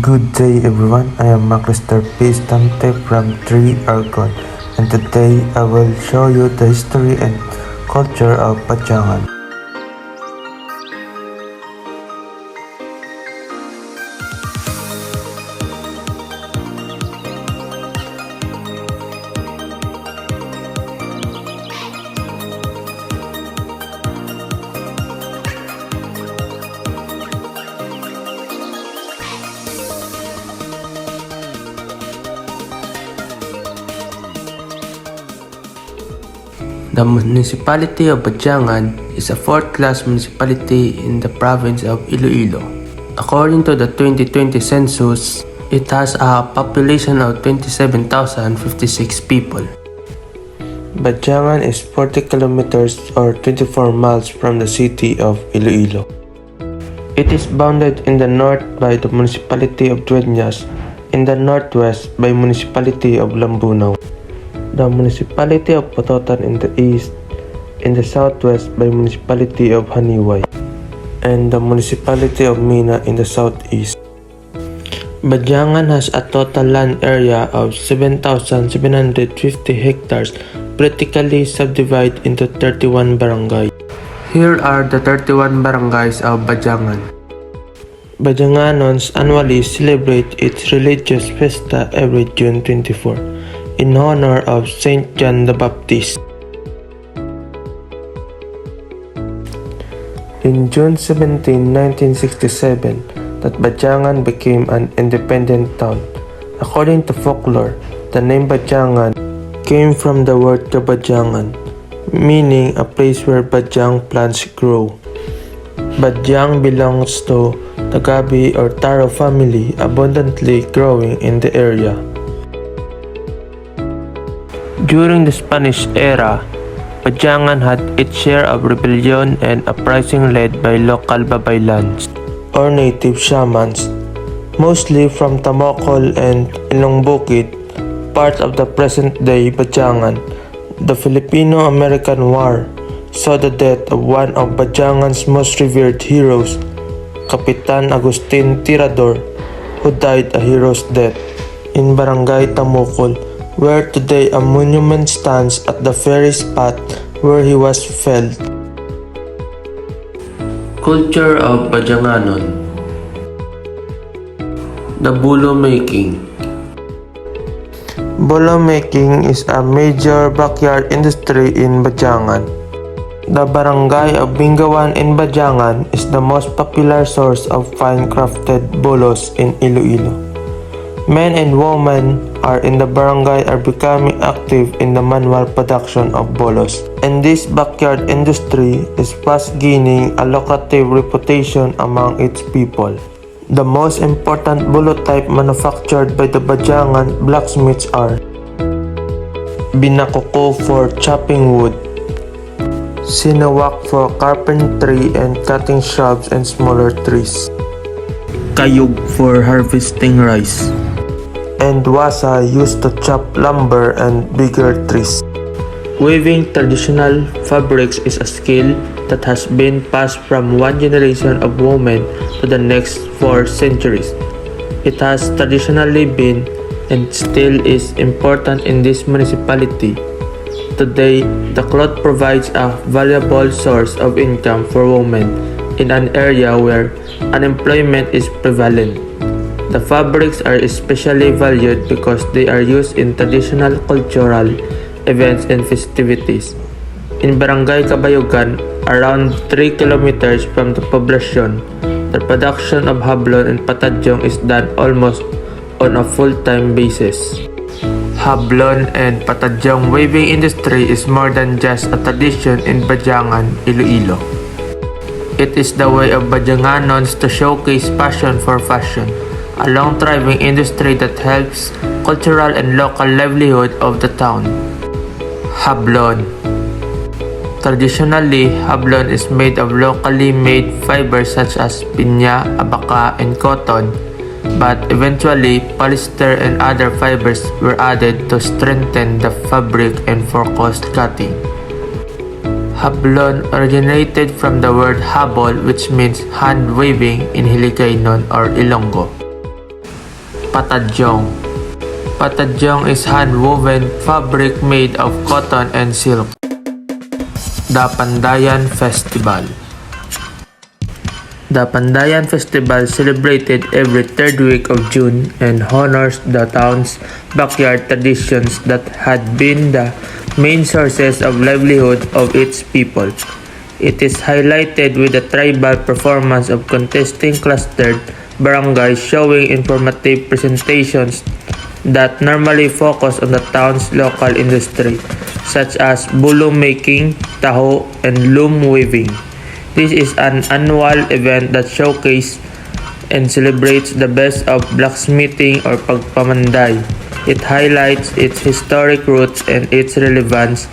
Good day everyone, I am Maclister Pistante from 3 Argon, and today I will show you the history and culture of Pachangan. The municipality of Pachangan is a fourth-class municipality in the province of Iloilo. According to the 2020 census, it has a population of 27,056 people. Pachangan is 40 kilometers or 24 miles from the city of Iloilo. It is bounded in the north by the municipality of Dueñas, in the northwest by municipality of Lambunaw, the municipality of Pototan in the east, in the southwest by municipality of Haniway, and the municipality of Mina in the southeast. Pachangan has a total land area of 7,750 hectares, politically subdivided into 31 barangays. Here are the 31 barangays of Pachangan. Pachanganons annually celebrate its religious fiesta every June 24. In honor of Saint John the Baptist. In June 17, 1967, that Pachangan became an independent town. According to folklore, the name Pachangan came from the word Kabadyangan, meaning a place where bajang plants grow. Badyang belongs to the gabi or taro family, abundantly growing in the area. During the Spanish era, Pachangan had its share of rebellion and uprising led by local babaylans, or native shamans, mostly from Tamokol and Ilongbukid, part of the present-day Pachangan. The Filipino-American War saw the death of one of Pachangan's most revered heroes, Kapitan Agustin Tirador, who died a hero's death in Barangay Tamokol, where today a monument stands at the very spot where he was felled. Culture of Pachanganon. The Bulo making. Bulo making is a major backyard industry in Pachangan. The barangay of Bingawan in Pachangan is the most popular source of fine crafted bulos in Iloilo. Men and women are in the barangay are becoming active in the manual production of bolos, and this backyard industry is fast gaining a lucrative reputation among its people. The most important bolo type manufactured by the Pachangan blacksmiths are Binakoko for chopping wood, Sinawak for carpentry and cutting shrubs and smaller trees, Kayug for harvesting rice, and Wasa used to chop lumber and bigger trees. Weaving traditional fabrics is a skill that has been passed from one generation of women to the next for centuries. It has traditionally been and still is important in this municipality. Today, the cloth provides a valuable source of income for women in an area where unemployment is prevalent. The fabrics are especially valued because they are used in traditional cultural events and festivities. In Barangay Kabayugan, around 3 kilometers from the poblacion, the production of hablon and patadyong is done almost on a full-time basis. Hablon and patadyong weaving industry is more than just a tradition in Pachangan, Iloilo. It is the way of Pachanganons to showcase passion for fashion, a long thriving industry that helps cultural and local livelihood of the town. Hablon. Traditionally, hablon is made of locally made fibers such as pinya, abaca, and cotton, but eventually polyester and other fibers were added to strengthen the fabric and for cost cutting. Hablon originated from the word habol, which means hand waving in Hiligaynon or Ilonggo. Patadyong. Patadyong is hand-woven fabric made of cotton and silk. The Pandayan Festival. The Pandayan Festival, celebrated every third week of June, and honors the town's backyard traditions that had been the main sources of livelihood of its people. It is highlighted with a tribal performance of contesting clustered barangays showing informative presentations that normally focus on the town's local industry, such as bulo making, taho, and loom weaving. This is an annual event that showcases and celebrates the best of blacksmithing or pagpamanday. It highlights its historic roots and its relevance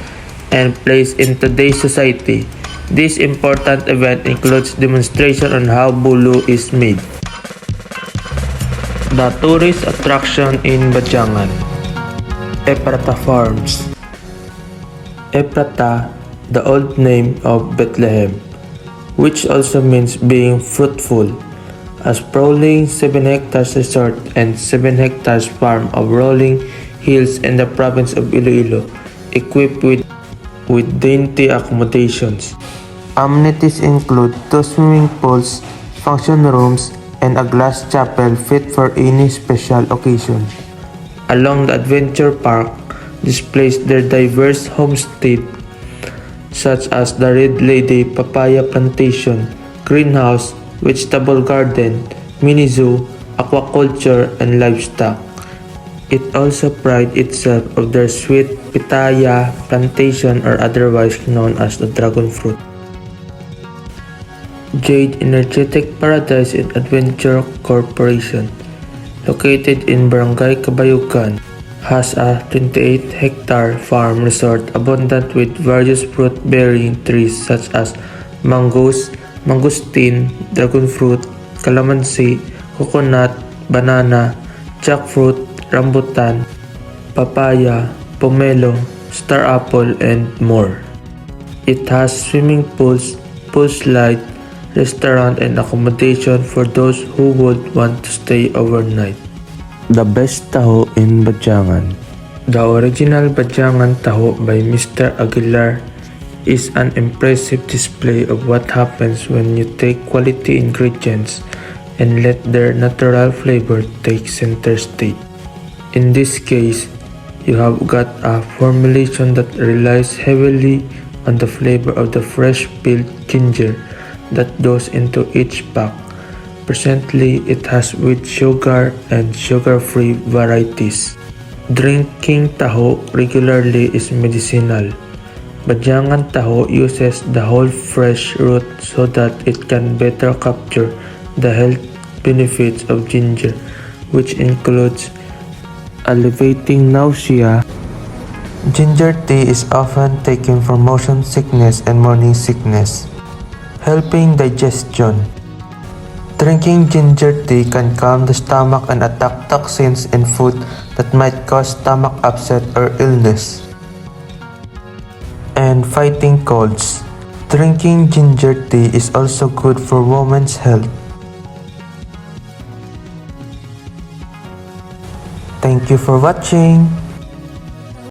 and place in today's society. This important event includes demonstration on how bulo is made. The tourist attraction in Bajangan. Ephrata Farms. Ephrata, the old name of Bethlehem, which also means being fruitful, a sprawling 7 hectares resort and 7 hectares farm of rolling hills in the province of Iloilo, equipped with dainty accommodations. Amenities include 2 swimming pools, function rooms, and a glass chapel fit for any special occasion. Along the adventure park displays their diverse homestead such as the Red Lady Papaya Plantation, Greenhouse, Vegetable Garden, Mini Zoo, Aquaculture, and Livestock. It also prides itself of their sweet Pitaya Plantation, or otherwise known as the Dragon Fruit. Jade Energetic Paradise and Adventure Corporation, located in Barangay Kabayugan, has a 28-hectare farm resort abundant with various fruit-bearing trees such as mangoes, mangosteen, dragon fruit, calamansi, coconut, banana, jackfruit, rambutan, papaya, pomelo, star apple, and more. It has swimming pools, pool slide, restaurant, and accommodation for those who would want to stay overnight. The best taho in Bajangan. The original Bajangan taho by Mr. Aguilar is an impressive display of what happens when you take quality ingredients and let their natural flavor take center stage. In this case, you have got a formulation that relies heavily on the flavor of the fresh peeled ginger that goes into each pack. Presently, it has with sugar and sugar-free varieties. Drinking taho regularly is medicinal. Bajangan taho uses the whole fresh root so that it can better capture the health benefits of ginger, which includes alleviating nausea. Ginger tea is often taken for motion sickness and morning sickness, helping digestion. Drinking ginger tea can calm the stomach and attack toxins in food that might cause stomach upset or illness. And fighting colds. Drinking ginger tea is also good for women's health. Thank you for watching.